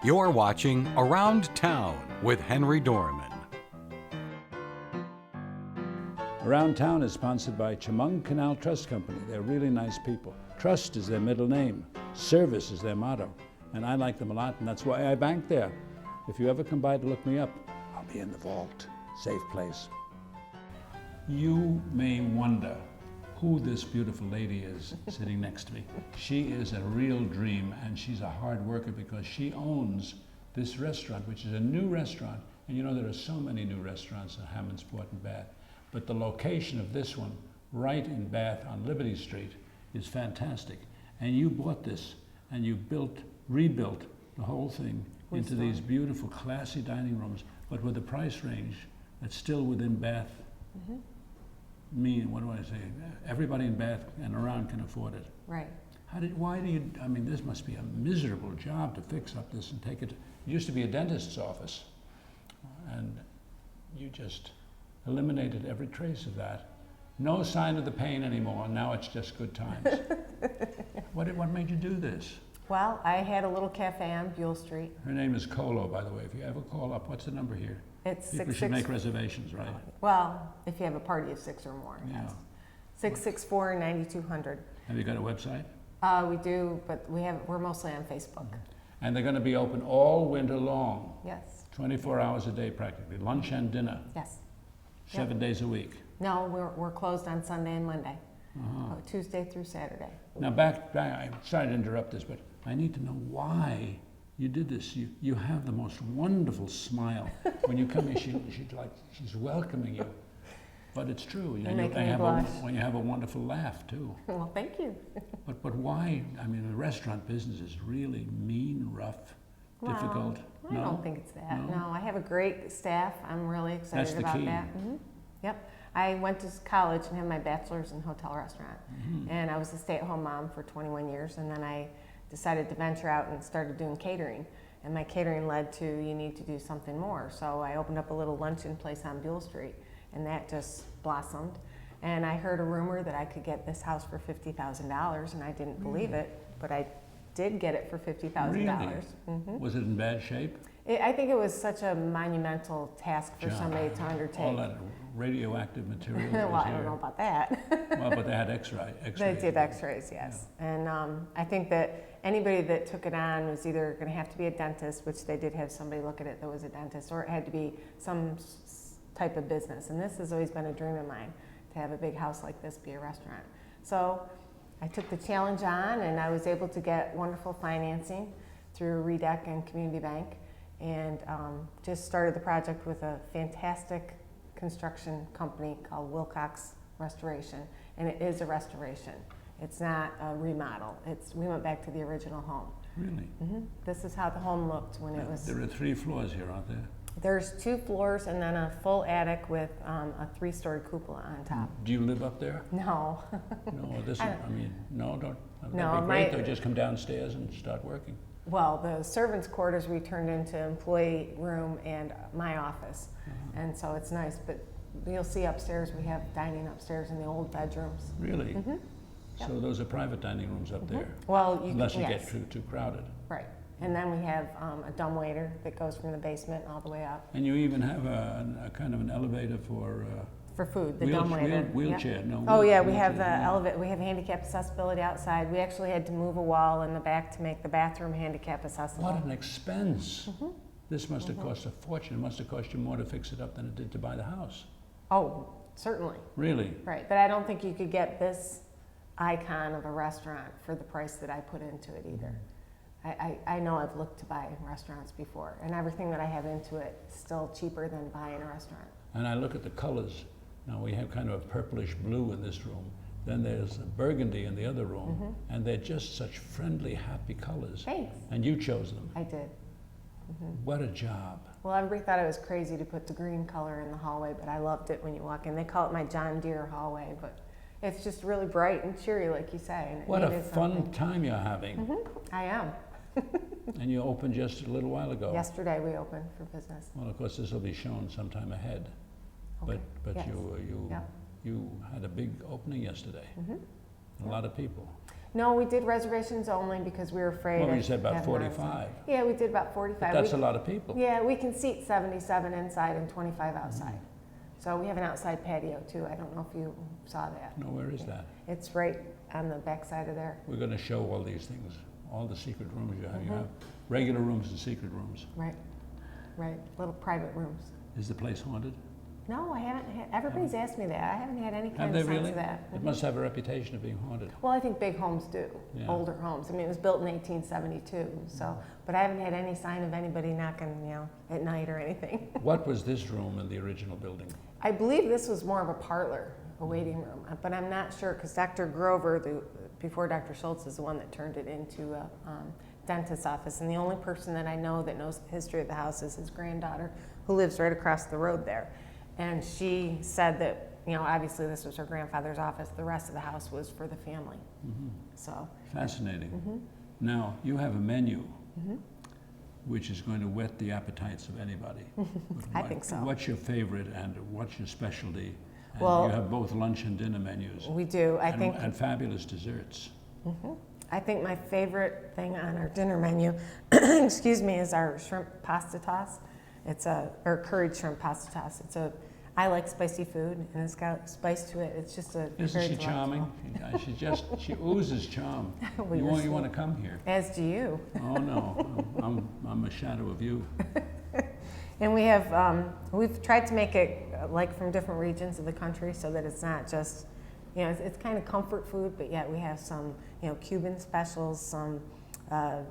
You're watching Around Town with Henry Dormann. Around Town is sponsored by Chemung Canal Trust Company. They're really nice people. Trust is their middle name. Service is their motto. And I like them a lot, and that's why I bank there. If you ever come by to look me up, I'll be in the vault. Safe place. You may wonder who this beautiful lady is sitting next to me. She is a real dream, and she's a hard worker because she owns this restaurant, which is a new restaurant. And you know, there are so many new restaurants in Hammondsport and Bath. But the location of this one, right in Bath on Liberty Street, is fantastic. And you bought this, and you rebuilt the whole thing into these beautiful, classy dining rooms, but with a price range that's still within Bath. What do I say? Everybody in Bath and around can afford it. Right. This must be a miserable job to fix up this and take it. It used to be a dentist's office, and you just eliminated every trace of that. No sign of the pain anymore. Now it's just good times. What made you do this? Well, I had a little cafe on Buell Street. Her name is Kolo, by the way. If you ever call up, what's the number here? It's People should make reservations, right? Well, if you have a party of 6 or more, yes. 664-9200. Have you got a website? We do, but we're mostly on Facebook. And they're going to be open all winter long. Yes. 24 hours a day practically, lunch and dinner. Yes. 7 days a week. No, we're closed on Sunday and Monday. Tuesday through Saturday. Now back, I'm sorry to interrupt this, but I need to know why you did this. You have the most wonderful smile. When you come in, she's welcoming you. But it's true. When you have a wonderful laugh too. Well, thank you. But why? I mean, the restaurant business is really mean, rough, difficult. I don't think it's that. No, I have a great staff. I'm really excited about that. Yep. I went to college and had my bachelor's in hotel restaurant. And I was a stay-at-home mom for 21 years, and then I decided to venture out and started doing catering. And my catering led to, you need to do something more. So I opened up a little luncheon place on Buell Street, and that just blossomed. And I heard a rumor that I could get this house for $50,000, and I didn't believe it, but I did get it for $50,000. Really? Was it in bad shape? I think it was such a monumental task for somebody to undertake. All that radioactive material. Well, I don't know about that. Well, but they had X-rays. They did X-rays, yes. Yeah. And I think that anybody that took it on was either going to have to be a dentist, which they did have somebody look at it that was a dentist, or it had to be some type of business. And this has always been a dream of mine, to have a big house like this be a restaurant. So I took the challenge on, and I was able to get wonderful financing through REDEC and Community Bank, and just started the project with a fantastic construction company called Wilcox Restoration, and it is a restoration. It's not a remodel. We went back to the original home. Really? This is how the home looked when it was. There are 3 floors here, aren't there? There's 2 floors and then a full attic with a 3-story cupola on top. Do you live up there? No. No, don't. That'd No, be great. They'll just come downstairs and start working. Well, the servants' quarters we turned into employee room and my office, and so it's nice. But you'll see upstairs we have dining upstairs in the old bedrooms. Really? Yep. So those are private dining rooms up there. Well, unless you get too crowded. Right. And then we have a dumbwaiter that goes from the basement all the way up. And you even have a kind of an elevator for food, the dumbwaiter. Wheelchair, yep. no. Oh yeah, we have the elevator. We have handicap accessibility outside. We actually had to move a wall in the back to make the bathroom handicap accessible. What an expense! This must have cost a fortune. It must have cost you more to fix it up than it did to buy the house. Oh, certainly. Really? Right, but I don't think you could get this icon of a restaurant for the price that I put into it either. I know I've looked to buy restaurants before, and everything that I have into it is still cheaper than buying a restaurant. And I look at the colors. Now we have kind of a purplish blue in this room. Then there's a burgundy in the other room, and they're just such friendly, happy colors. Thanks. And you chose them. I did. What a job. Well, everybody thought it was crazy to put the green color in the hallway, but I loved it when you walk in. They call it my John Deere hallway, but it's just really bright and cheery, like you say. And what a fun time you're having. I am. And you opened just a little while ago. Yesterday we opened for business. Well, of course, this will be shown sometime ahead. Okay. But yes. you had a big opening yesterday. A lot of people. No, we did reservations only because we were afraid. Well, of you said about having 45. Yeah, we did about 45. That's a lot of people. Yeah, we can seat 77 inside and 25 outside. So we have an outside patio too. I don't know if you saw that. No, where is that? It's right on the back side of there. We're going to show all these things, all the secret rooms you have. You have regular rooms and secret rooms. Right, right. Little private rooms. Is the place haunted? No, I haven't had, everybody's asked me that. I haven't had any Have kind they of sense really? of that. It must have a reputation of being haunted. Well, I think big homes do, Yeah. older homes. I mean, it was built in 1872, so, but I haven't had any sign of anybody knocking, you know, at night or anything. What was this room in the original building? I believe this was more of a parlor, a waiting room, but I'm not sure because Dr. Grover, before Dr. Schultz, is the one that turned it into a dentist's office. And the only person that I know that knows the history of the house is his granddaughter, who lives right across the road there. And she said that, you know, obviously this was her grandfather's office. The rest of the house was for the family. So Fascinating. Now, you have a menu which is going to whet the appetites of anybody. I think so. What's your favorite and what's your specialty? And Well, you have both lunch and dinner menus. we do. And fabulous desserts. I think my favorite thing on our dinner menu, excuse me, is our shrimp pasta toss. Or curried shrimp pasta toss. I like spicy food, and it's got spice to it. It's just a Isn't very she charming? She oozes charm. Well, you you're want to come here? As do you. Oh no, I'm a shadow of you. And we have, we've tried to make it like from different regions of the country so that it's not just, you know, it's kind of comfort food, but yet we have some, you know, Cuban specials, some, I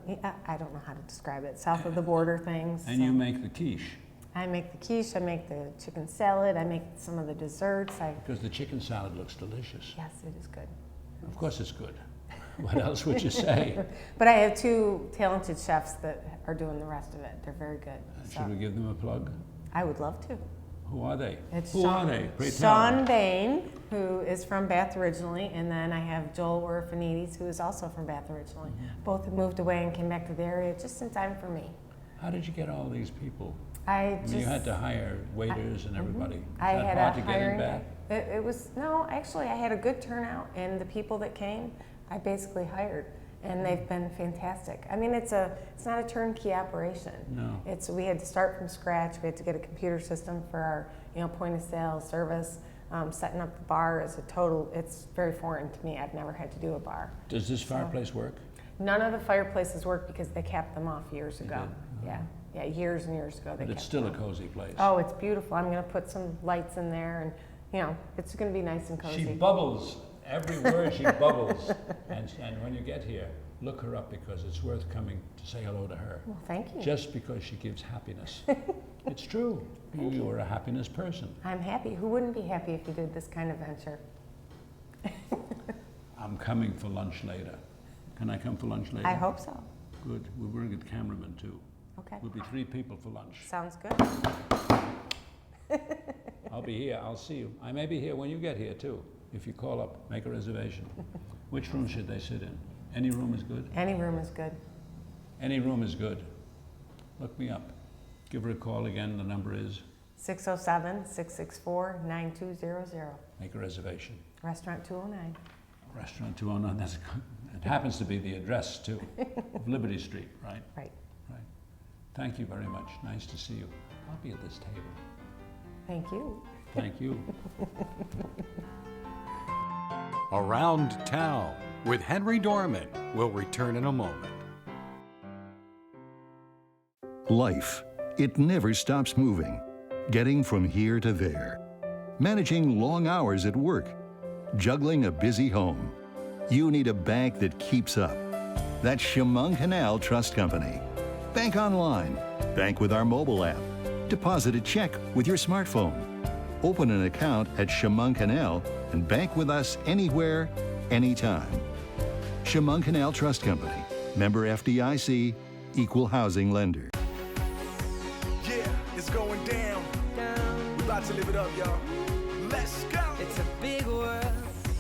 don't know how to describe it, south of the border things. And you make the quiche. I make the quiche, I make the chicken salad, I make some of the desserts. Because the chicken salad looks delicious. Yes, it is good. Of course it's good. What else would you say? But I have two talented chefs that are doing the rest of it. They're very good. Should we give them a plug? I would love to. Who are they? It's Who are they? Pray tell. Sean Bain, who is from Bath originally, and then I have Joel Orfanides, who is also from Bath originally. Both have moved away and came back to the area just in time for me. How did you get all these people? I mean, you had to hire waiters and everybody. I Is that had hard a to get in hiring. Bath? It was no, actually, I had a good turnout, and the people that came, I basically hired, and they've been fantastic. I mean, it's not a turnkey operation. No. We had to start from scratch. We had to get a computer system for our, you know, point of sale service. Setting up the bar is it's very foreign to me. I've never had to do a bar. Does this fireplace work? None of the fireplaces work because they capped them off years ago. did? Yeah, years and years ago. But it's still a cozy place. Oh, it's beautiful. I'm going to put some lights in there, and you know, it's going to be nice and cozy. She bubbles. Every word she bubbles. And when you get here, look her up because it's worth coming to say hello to her. Well, thank you. Just because she gives happiness. It's true. You are a happiness person. I'm happy. Who wouldn't be happy if you did this kind of venture? I'm coming for lunch later. Can I come for lunch later? I hope so. Good. We'll bring a cameraman too. Okay. We'll be 3 people for lunch. Sounds good. I'll be here. I'll see you. I may be here when you get here too. If you call up, make a reservation. Which room should they sit in? Any room is good? Any room is good. Any room is good. Look me up. Give her a call again. The number is? 607-664-9200. Make a reservation. Restaurant 209. Restaurant 209. It happens to be the address too, of Liberty Street, right? Right. Right. Thank you very much. Nice to see you. I'll be at this table. Thank you. Thank you. Around Town with Henry Dormann will return in a moment. Life, it never stops moving. Getting from here to there. Managing long hours at work. Juggling a busy home. You need a bank that keeps up. That's Chemung Canal Trust Company. Bank online. Bank with our mobile app. Deposit a check with your smartphone. Open an account at Chemung Canal and bank with us anywhere, anytime. Chemung Canal Trust Company. Member FDIC. Equal housing lender. Yeah, it's going down. We about to live it up, y'all. Let's go. It's a big world,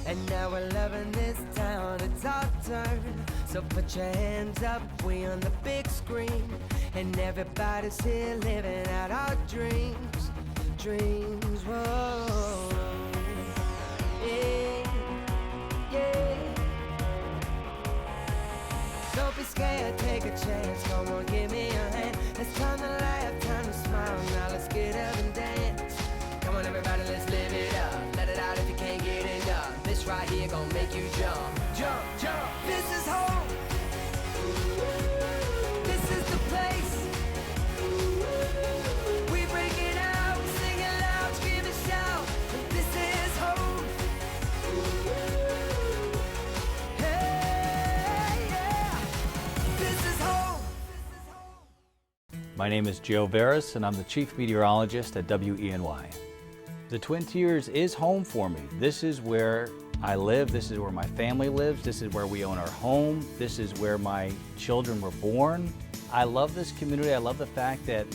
and now we're loving this town. It's our turn, so put your hands up. We on the big screen, and everybody's here living out our dreams. Dreams, whoa. Yeah, yeah. be scared, take a chance. Come on, give me a hand. It's time to laugh, time to smile. Now let's get up and dance. Come on, everybody, let's live it up. Let it out if you can't get enough. This right here gon' make you jump, jump, jump. This is home. This is the place. We break it out, sing it loud, scream and shout. This is home. Hey, yeah. This is home. My name is Joe Veras, and I'm the Chief Meteorologist at WENY. The Twin Tiers is home for me. This is where I live, this is where my family lives, this is where we own our home, this is where my children were born. I love this community. I love the fact that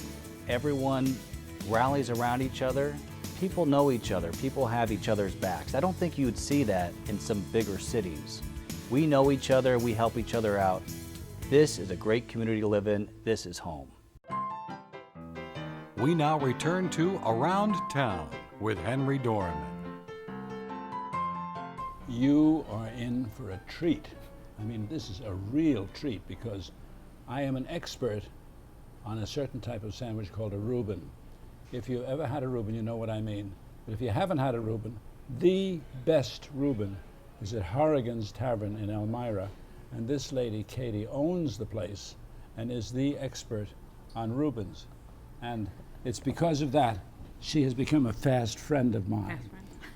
everyone rallies around each other. People know each other, people have each other's backs. I don't think you would see that in some bigger cities. We know each other, we help each other out. This is a great community to live in. This is home. We now return to Around Town with Henry Dormann. You are in for a treat. I mean, this is a real treat because I am an expert on a certain type of sandwich called a Reuben. If you ever had a Reuben, you know what I mean. But if you haven't had a Reuben, the best Reuben is at Horigan's Tavern in Elmira. And this lady, Katie, owns the place and is the expert on Reubens. And it's because of that she has become a fast friend of mine.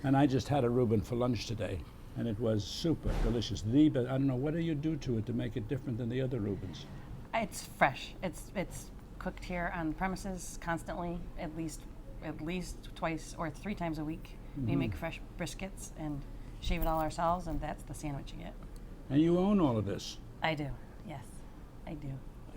And I just had a Reuben for lunch today, and it was super delicious. I don't know, what do you do to it to make it different than the other Reubens? It's fresh. It's cooked here on premises constantly, at least twice or 3 times a week. We make fresh briskets and shave it all ourselves, and that's the sandwich you get. And you own all of this? I do, yes, I do.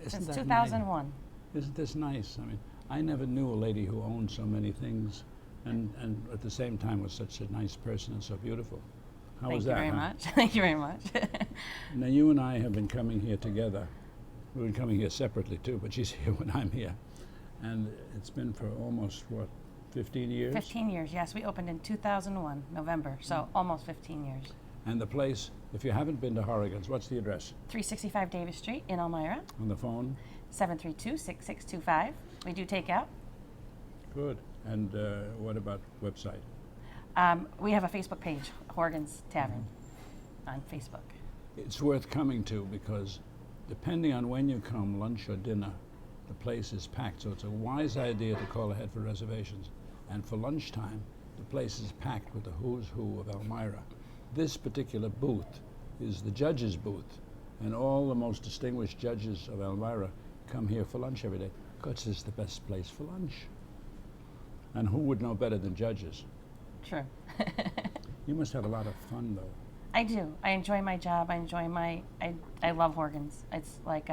Isn't Since that 2001. Nice? Isn't this nice? I mean, I never knew a lady who owned so many things and at the same time was such a nice person and so beautiful. How was that? Thank you very huh? much. Thank you very much. Now, you and I have been coming here together. We've been coming here separately too, but she's here when I'm here. And it's been for almost, what, 15 years? 15 years, yes. We opened in 2001, November, so almost 15 years. And the place, if you haven't been to Horigan's, what's the address? 365 Davis Street in Elmira, On the phone? 732-6625. We do take out. Good. And what about website? We have a Facebook page, Horigan's Tavern, on Facebook. It's worth coming to because depending on when you come, lunch or dinner, the place is packed. So it's a wise idea to call ahead for reservations. And for lunchtime, the place is packed with the who's who of Elmira. This particular booth is the judge's booth, and all the most distinguished judges of Elmira come here for lunch every day because it's the best place for lunch. And who would know better than judges? True. You must have a lot of fun, though. I do. I enjoy my job. I enjoy I love Horigan's. It's like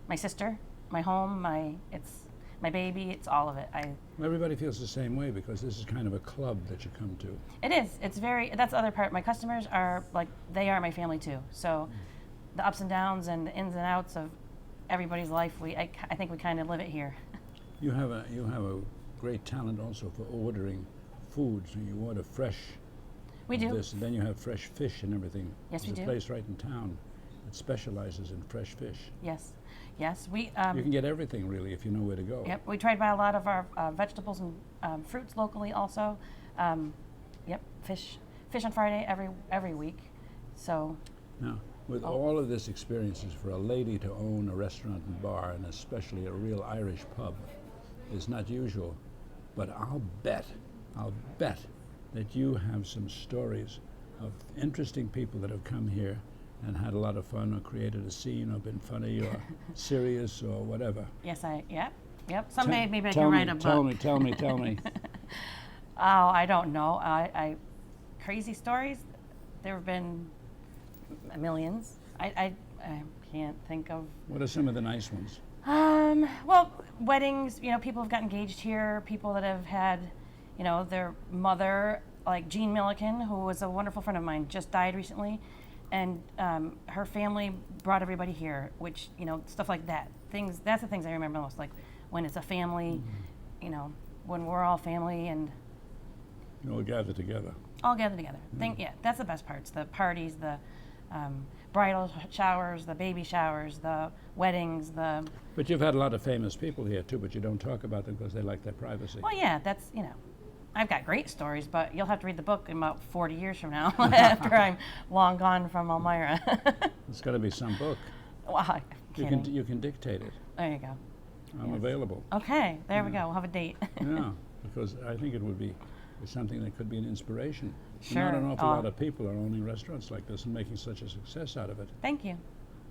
my sister, my home, it's my baby. It's all of it. Everybody feels the same way because this is kind of a club that you come to. It is. It's that's the other part. My customers are they are my family too. So the ups and downs and the ins and outs of everybody's life, I think we kind of live it here. You have a great talent also for ordering food. So you order fresh. We do. This, and then you have fresh fish and everything. Yes, we do. There's a place right in town that specializes in fresh fish. Yes. Yes. We. You can get everything really if you know where to go. Yep. We try to buy a lot of our vegetables and fruits locally also. Yep. Fish on Friday every week. So. Now, with all of this experiences, for a lady to own a restaurant and bar, and especially a real Irish pub, is not usual. But I'll bet that you have some stories of interesting people that have come here and had a lot of fun or created a scene or been funny or serious or whatever. Yes, yep. Someday maybe I can write a book. Tell me. Oh, I don't know. Crazy stories. There have been millions. I can't think of. What are some of the nice ones? Well, weddings. People have got engaged here. People that have had, their mother, like Jean Milliken, who was a wonderful friend of mine, just died recently, and her family brought everybody here. Which stuff like that. That's the things I remember most. Like when it's a family, when we're all family and. You all gather together. All gather together. That's the best parts. The parties, the bridal showers, the baby showers, the weddings, the. But you've had a lot of famous people here too, but you don't talk about them because they like their privacy. Well, yeah, that's, you know, I've got great stories, but you'll have to read the book in about 40 years from now after I'm long gone from Elmira. It's got to be some book. Wow, You can dictate it. There you go. I'm available. Okay, there we go. We'll have a date. Yeah, because I think it would be something that could be an inspiration. Sure. Not an awful lot of people are owning restaurants like this and making such a success out of it. Thank you.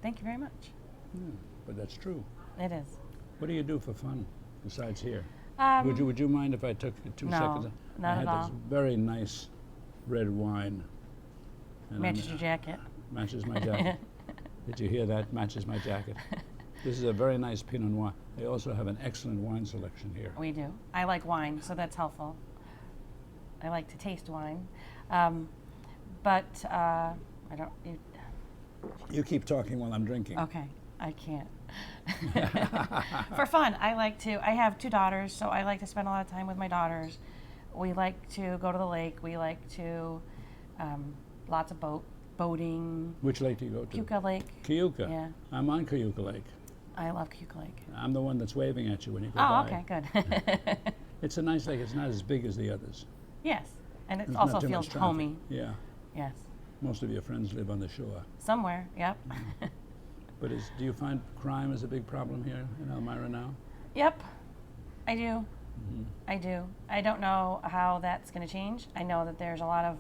Thank you very much. Yeah, but that's true. It is. What do you do for fun besides here? Um, Would you mind if I took 2 seconds? not I had at this all. very nice red wine. And Matches your jacket. Matches my jacket. Did you hear that? Matches my jacket. This is a very nice Pinot Noir. They also have an excellent wine selection here. We do. I like wine, so that's helpful. I like to taste wine. But I don't. You keep talking while I'm drinking. Okay, I can't. For fun, I have 2 daughters, so I like to spend a lot of time with my daughters. We like to go to the lake. We like to, lots of boating. Which lake do you go to? Keuka Lake. Keuka? Yeah. I'm on Keuka Lake. I love Keuka Lake. I'm the one that's waving at you when you go Oh, by. okay, good. It's a nice lake. It's not as big as the others. Yes, and it There's also not too feels much traffic. homey. Yeah. Yes, Most of your friends live on the shore. somewhere. Yep. But do you find crime is a big problem here in Elmira now? Yep, I do. I do. I don't know how that's going to change. I know that there's a lot of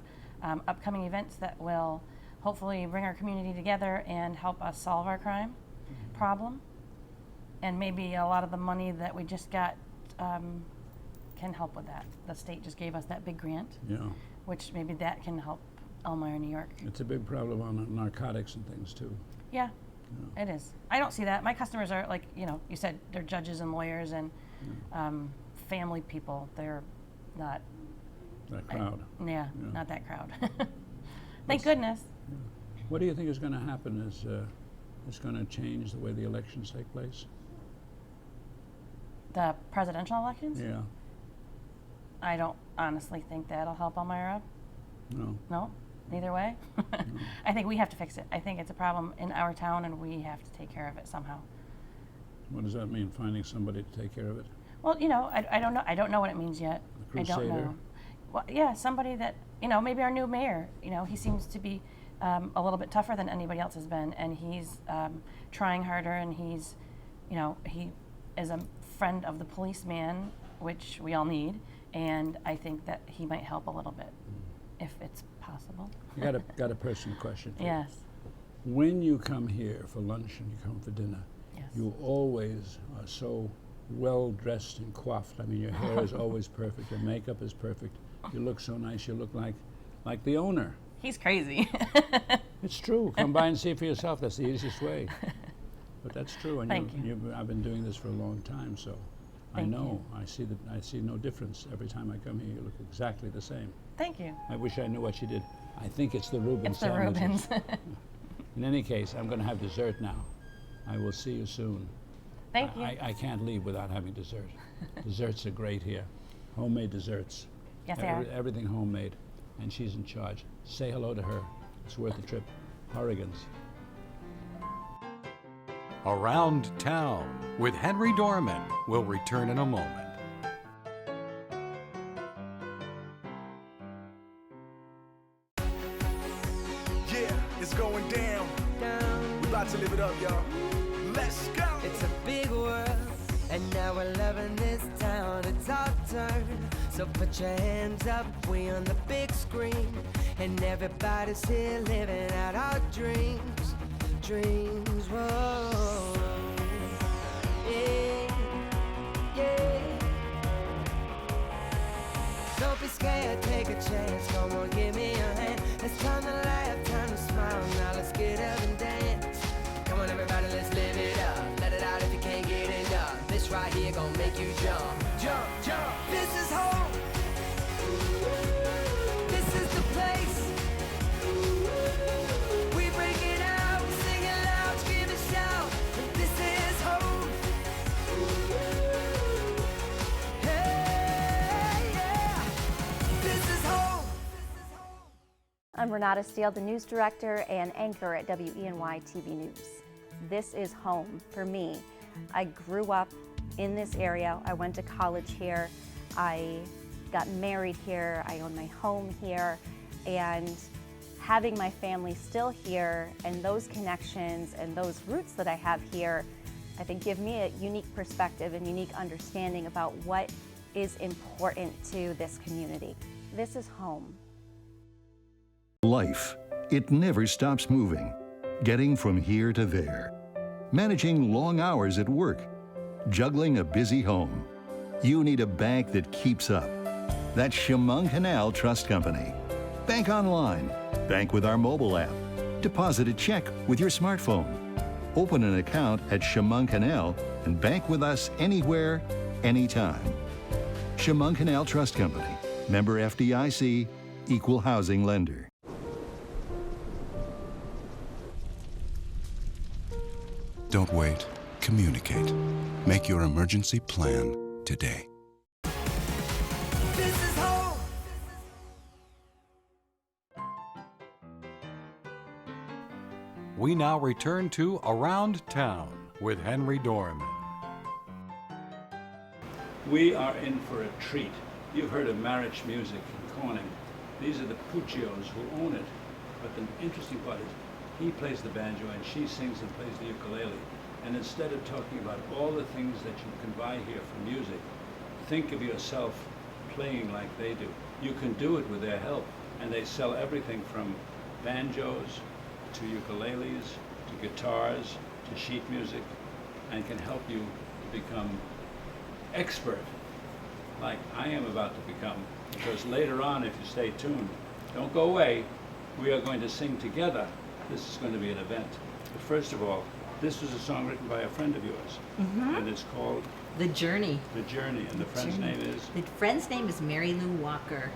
upcoming events that will hopefully bring our community together and help us solve our crime problem. And maybe a lot of the money that we just got can help with that. The state just gave us that big grant, Yeah. which maybe that can help Elmira, New York. It's a big problem on narcotics and things too. Yeah, it is. I don't see that. My customers are like, you said, they're judges and lawyers and family people. They're not. That crowd. Yeah, not that crowd. Thank goodness. What do you think is going to happen? Is going to change the way the elections take place? The presidential elections? Yeah. I don't honestly think that'll help Elmira. No. No, neither way. I think we have to fix it. I think it's a problem in our town, and we have to take care of it somehow. What does that mean? Finding somebody to take care of it? Well, I don't know. I don't know what it means yet. A I don't crusader? know. Well, yeah, somebody that maybe our new mayor. He seems to be a little bit tougher than anybody else has been, and he's trying harder, and he's, he is a friend of the policeman, which we all need, and I think that he might help a little bit, if it's possible. I got a personal question for you. Yes. When you come here for lunch and you come for dinner, Yes. you always are so well dressed and coiffed. I mean, your hair is always perfect. Your makeup is perfect. You look so nice. You look like the owner. He's crazy. It's true. Come by and see it for yourself. That's the easiest way. But that's true. And Thank you. I've been doing this for a long time, so I Thank know. I see no difference. Every time I come here, you look exactly the same. Thank you. I wish I knew what you did. I think it's the Reuben It's the sandwiches. Reubens. In any case, I'm going to have dessert now. I will see you soon. Thank you. I can't leave without having dessert. Desserts are great here. Homemade desserts. Yes, they are. Everything homemade. And she's in charge. Say hello to her. It's worth the trip. Horigan's. Around Town with Henry Dormann will return in a moment. Yeah, it's going down. We about to live it up, y'all. Let's go. It's a big world, and now we're loving this town. It's our turn, so put your hands up. We on the big screen, and everybody's here living out our dreams. Dreams, whoa. Yeah, yeah. Don't be scared, take a chance. Come on, give me a hand. It's time to laugh, time to smile. Now let's get up and dance. Come on, everybody, let's live it up. Let it out if you can't get enough. This right here gon' make you jump, jump, jump. This is home. This is the place. We break it out, we sing it loud, scream and shout. This is home. Hey, yeah. This is home. I'm Renata Steele, the news director and anchor at WENY TV News. This is home for me. I grew up in this area. I went to college here. I got married here. I own my home here. And having my family still here and those connections and those roots that I have here, I think give me a unique perspective and unique understanding about what is important to this community. This is home. Life, it never stops moving. Getting from here to there. Managing long hours at work. Juggling a busy home. You need a bank that keeps up. That's Chemung Canal Trust Company. Bank online. Bank with our mobile app. Deposit a check with your smartphone. Open an account at Chemung Canal and bank with us anywhere, anytime. Chemung Canal Trust Company. Member FDIC. Equal housing lender. Don't wait. Communicate. Make your emergency plan today. This is home. We now return to Around Town with Henry Dormann. We are in for a treat. You've heard of Marich music in Corning. These are the Puccios who own it. But the interesting part is he plays the banjo and she sings and plays the ukulele. And instead of talking about all the things that you can buy here for music, think of yourself playing like they do. You can do it with their help. And they sell everything from banjos to ukuleles, to guitars, to sheet music, and can help you become expert, like I am about to become. Because later on, if you stay tuned, don't go away, we are going to sing together. This is going to be an event. But first of all, this was a song written by a friend of yours, and it's called The Journey. The Journey, and the friend's name is? The friend's name is Marilyn Walker,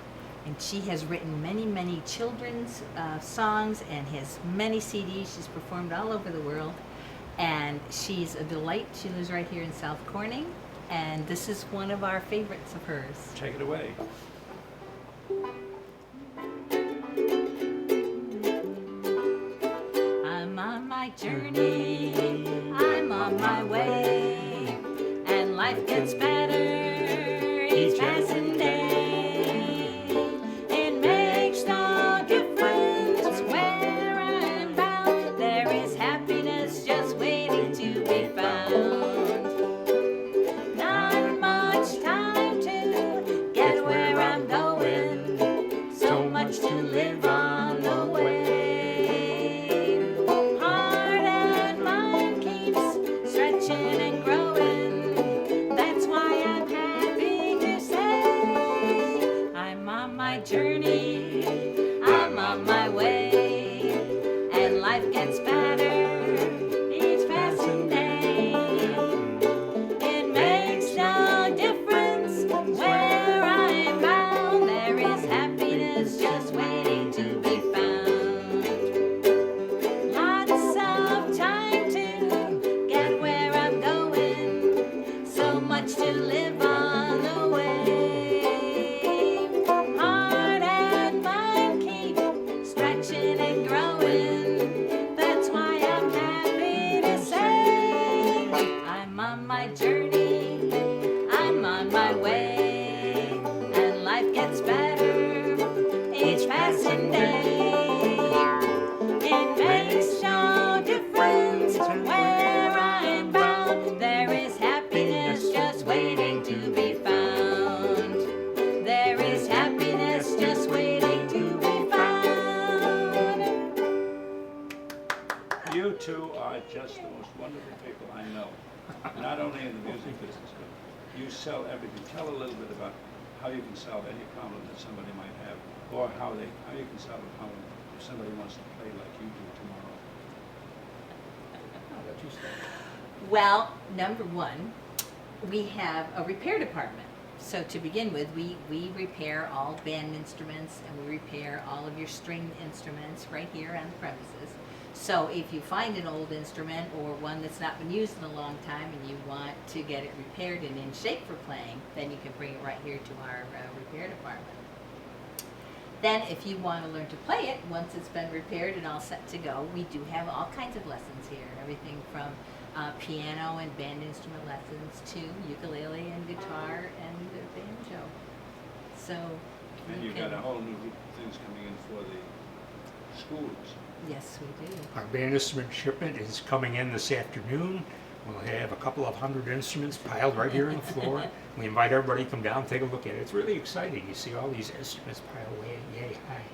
and she has written many, many children's songs and has many CDs. She's performed all over the world, and she's a delight. She lives right here in South Corning, and this is one of our favorites of hers. Take it away. I'm on my journey, I'm on my way, and life gets better each passing day. It makes no difference where I'm bound, there is happiness just waiting to be found. Not much time to get where I'm going, so much to live on the way. And growing, that's why I'm happy to say I'm on my journey, I'm on my way, and life gets better each passing day. It makes no difference where I'm bound, there is happiness just waiting to be found. Lots of time to get where I'm going, so much to live on the way. Heart and mind keep stretching and growing, that's why I'm happy to say I'm on my journey, I'm on my way, and life gets better each passing day. It makes no difference where I'm bound, there is happiness just waiting to be found. There is happiness just waiting to be found. You two are just the most wonderful people I know. Not only in the music business, but you sell everything. Tell a little bit about how you can solve any problem that somebody might have, or how you can solve a problem if somebody wants to play like you do tomorrow. I'll let you start. Well, number one, we have a repair department. So to begin with, we repair all band instruments and we repair all of your string instruments right here on the premises. So if you find an old instrument or one that's not been used in a long time and you want to get it repaired and in shape for playing, then you can bring it right here to our repair department. Then if you want to learn to play it, once it's been repaired and all set to go, we do have all kinds of lessons here. Everything from piano and band instrument lessons to ukulele and guitar and banjo. So And you you've got can- a whole new group of things coming in for the schools. Yes, we do. Our band instrument shipment is coming in this afternoon. We'll have a couple of hundred instruments piled right here on the floor. We invite everybody to come down and take a look at it. It's really exciting. You see all these instruments piled way yay high.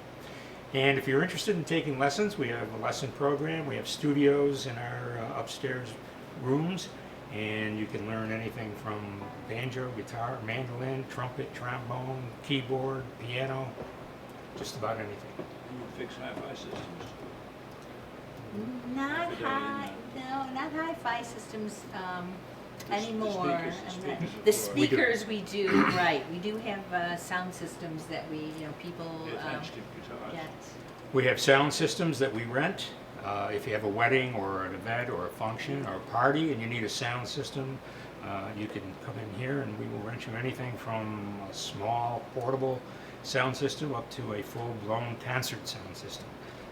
And if you're interested in taking lessons, we have a lesson program. We have studios in our upstairs rooms, and you can learn anything from banjo, guitar, mandolin, trumpet, trombone, keyboard, piano, just about anything. You fix hi-fi systems. Not high, no, not hi-fi systems anymore. the speakers, The of course. speakers we do, right. We do have sound systems that we, people Attached to guitars. get. We have sound systems that we rent. If you have a wedding or an event or a function or a party and you need a sound system, you can come in here and we will rent you anything from a small portable sound system up to a full-blown concert sound system.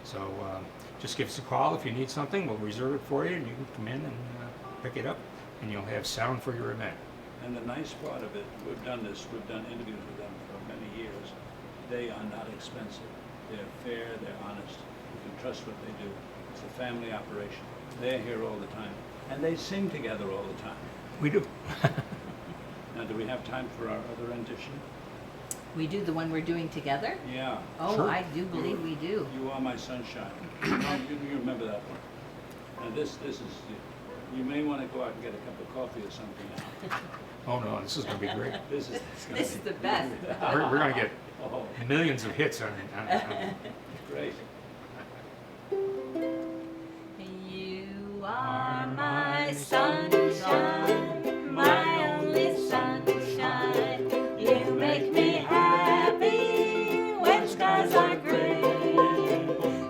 So just give us a call if you need something. We'll reserve it for you and you can come in and pick it up and you'll have sound for your event. And the nice part of it, we've done interviews with them for many years. They are not expensive. They're fair, they're honest. You can trust what they do. It's a family operation. They're here all the time. And they sing together all the time. We do. Now, do we have time for our other rendition? We do the one we're doing together? Yeah. Oh, Sure. I do believe we do. You Are My Sunshine. You remember that one. And this is, you may want to go out and get a cup of coffee or something now. Oh no, this is going to be great. This is This is the best. We're going to get Oh, millions of hits on great. You are my sunshine, my only sunshine. You make me happy when skies are gray.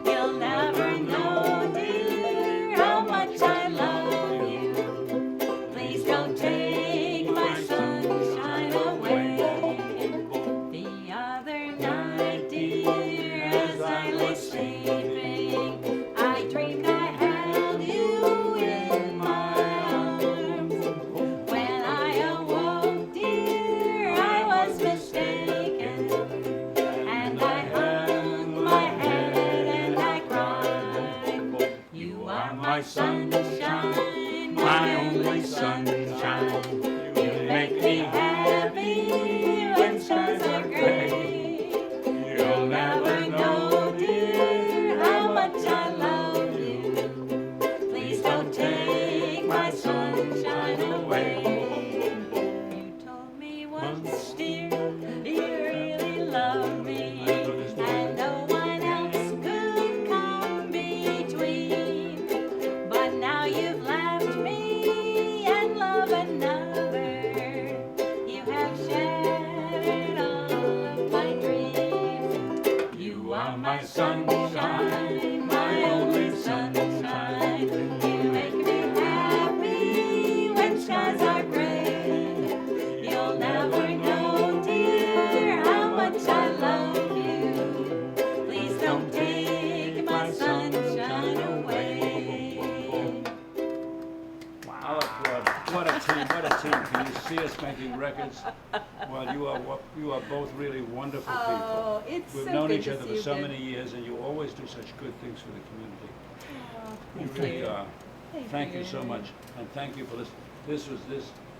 You'll never know, dear, how much I love you. Please don't take my sunshine away. The other night, dear, as I lay sleeping, I dreamed I held you in my arms. When I awoke, dear, I was mistaken, and I hung my head and I cried. You are my sunshine, my only sunshine. You make me happy when skies are gray. You'll never know, dear, how much I love you. Please don't take my sunshine away. You told me once, dear, you really love me, and no one else could come between. But now you've left me and love another. You have shattered all of my dreams. You are my sunshine, my only sunshine. You make me happy when skies are gray. You'll never know, dear, how much I love you. Please don't take my sunshine away. I'll applaud. What a team, what a team. Can you see us making records? Well, you are both really wonderful people. Oh, it's We've so known good each to other see for you so again. many years, and you always do such good things for the community. You Thank really you. are. Thank you so you. much, and thank you for listening.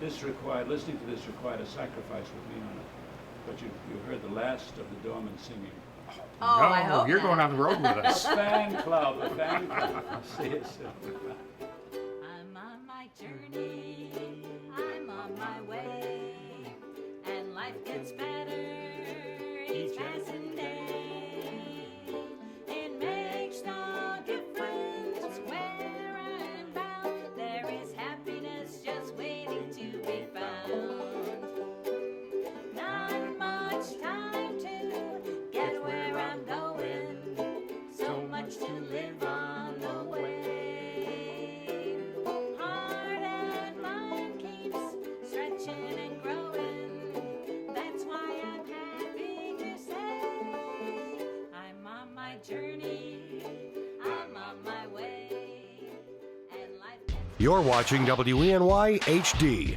This required, listening to this required a sacrifice with me on it. But you heard the last of the Dormann singing. Oh, I No, hope you're not. going on the road with A us. fan club, a fan club. See you soon. I'm on my journey, I'm on my way, and life gets better each passing day. It makes no difference where I'm bound, there is happiness just waiting to be found. Not much time to get where I'm going, so much to live on the way. You're watching WENY HD.